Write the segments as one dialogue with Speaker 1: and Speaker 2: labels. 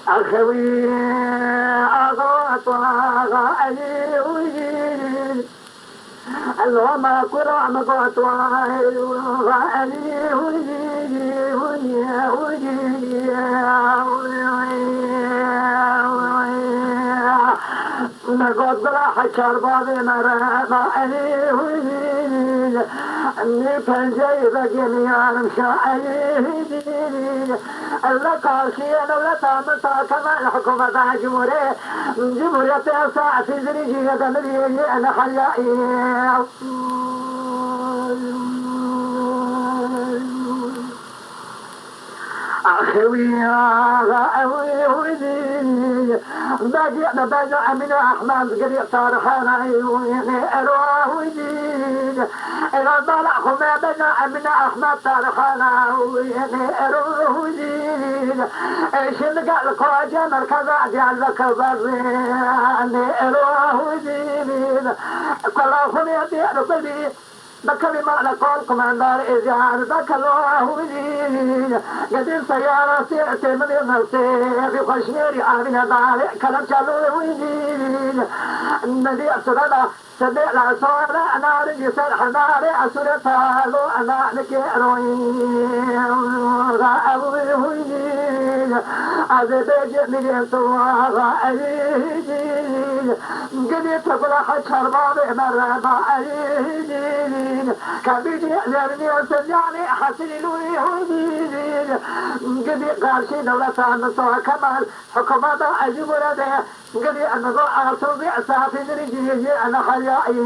Speaker 1: أخوي أغاط وغالي وجيني اللهم كرم قط وغالي وجيني وجيني نقض راح شربات مرابا علي وجيني أني فنجي بقيني أنا مشاعري الله قاسي أنا ولا تامسا كما الحكومة جمهورية ساعة زريجي قدري أنا خلائي أخوي أخوي ودي بجأ من أحمد قريب صارخانا أرواه ودي إلى ضلعهم بجأ من أحمد صارخانا أرواه ودي إيش قال قواجه مركز جعلك بري أرواه ودي كلهم يدير قلبي بكلمة لقول كماندار إزيان بكلوه ودين قديم سيارة سيئت من المرسي في خشميري آمين داري كلام شلوه ودين النبي أسرنا سبيع العصارة أنا رجي سرح ناري أسرتها لو أنا نكيروين غائبوه ودين عذبي جميل سوا غائبين قديت فلاح شربابي مرابا عيدين كان بيجي يأذرني وسجعني حسني لوي هودين قدي قارشي دولة النصوى كمال حكومة أجيب ولده قدي أنه أصوبي أسافي درجي أنا خيائي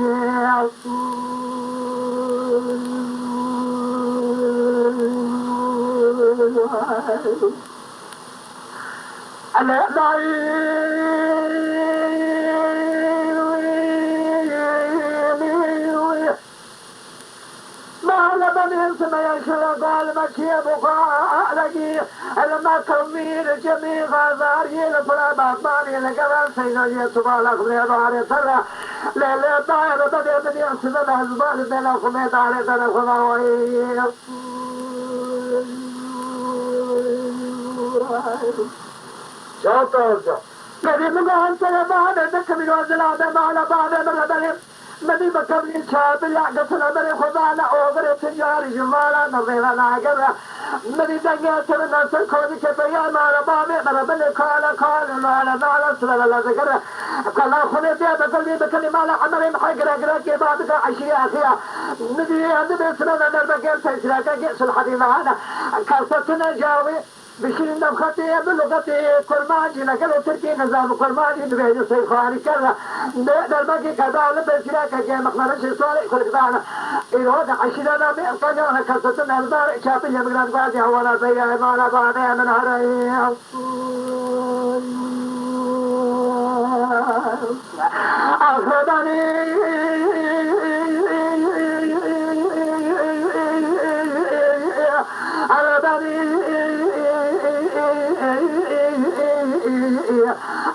Speaker 1: ما يشرق المشي بقاء لقي لما كمير جميع غازاري لفلا باطاني لقران سينوية سبالك ليضاري سرع ليلة طائرة بدي بدي أسنى الزبال بلا خميد علي بلا خماوي شاطر قريب مقام سلمان دك من وزلان مالا بعد مربلهم مدي بكمل شاب يعقد سلمان خضانا أوغر تجاري جمالا نظيرا ناقرا مدي دنيا سلمان سلكوني كفيا مالا بابي مربل كالا مالا سلال لا ذكرا قال خوني بيا بكلي بكلي مالا عمري محقرا قرا كيبادك عشيا أخيا مدي عند بسلمان نربكيل سيسراكا جيس الحديث هذا كالفتنا جاوي بشين دمختي بلغتي كرماجي نقل تركي نظام كرماجي نبيج سيخواني كذا دربكي كذا لبسراكا جي مخمرش سوالي خلقدانا إذا عشرنا بإرقانا كالفتنا البارئ شابي يمقران قاسي هوانا زي مانا بعدي من هرأي أخذني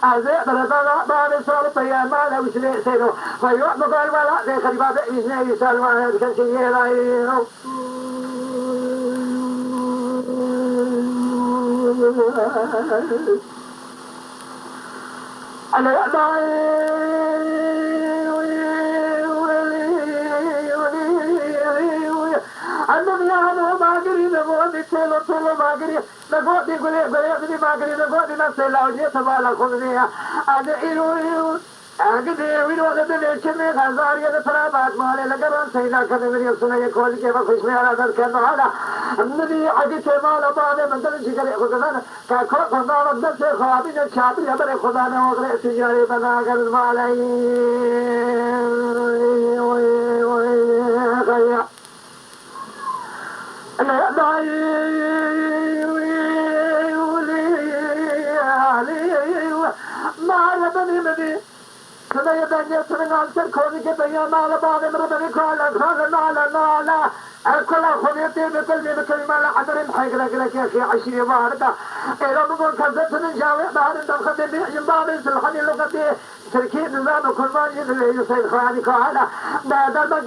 Speaker 1: أزيد رضا بان صارت يا مالا وشلي سيرو فيوم قال ولا ذي خريبات إثنين يسالون كان شيء يلايرو أنا تلو ماغري نغودي غلي ماغري نغودي نسلا وجه سبالا خذنيا ادعيرو اگدي ويرو ده چمه غزار يد فرابات مال لگران سيدا كدري سنه كول کے بخش میں على در كن هذا النبي اگي مال بعد منزل جگر خدانا کا خدا رب سے خوابی نے چھاپی ہمارے خدا نے اور تجاری بنا کر مالی غيا لا ما لبني مدي كذا يبني سرنا سركوني كبيا ما لبعض مربني كلا لا الكل خليتي بكل ما لا حضر محيق لك يا أخي عشري بارك إذا بقول كذبت من جاوي بار دم خدمي ينبابي سلحني لغتي تركي نظام كل ما يدري يصير خاني كهلا بعد ما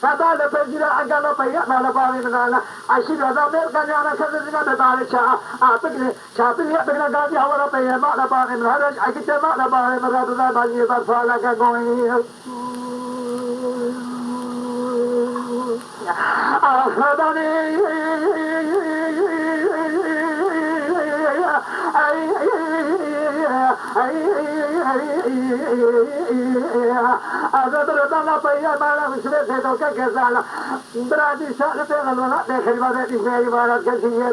Speaker 1: هذا لبجرا أقل بيا ما لباري من أنا عشان هذا ميركان أنا كذا زمان بدار شاء أبغى شابي أبغى قاضي أولا بيا ما لباري من هذا أكيد ما لباري من هذا بني برفالا كقوي أخذني هذا بردنا بيا ما مش بيته كذا برادي سالفة غلط دخل بعد إسماعيل بعد كذي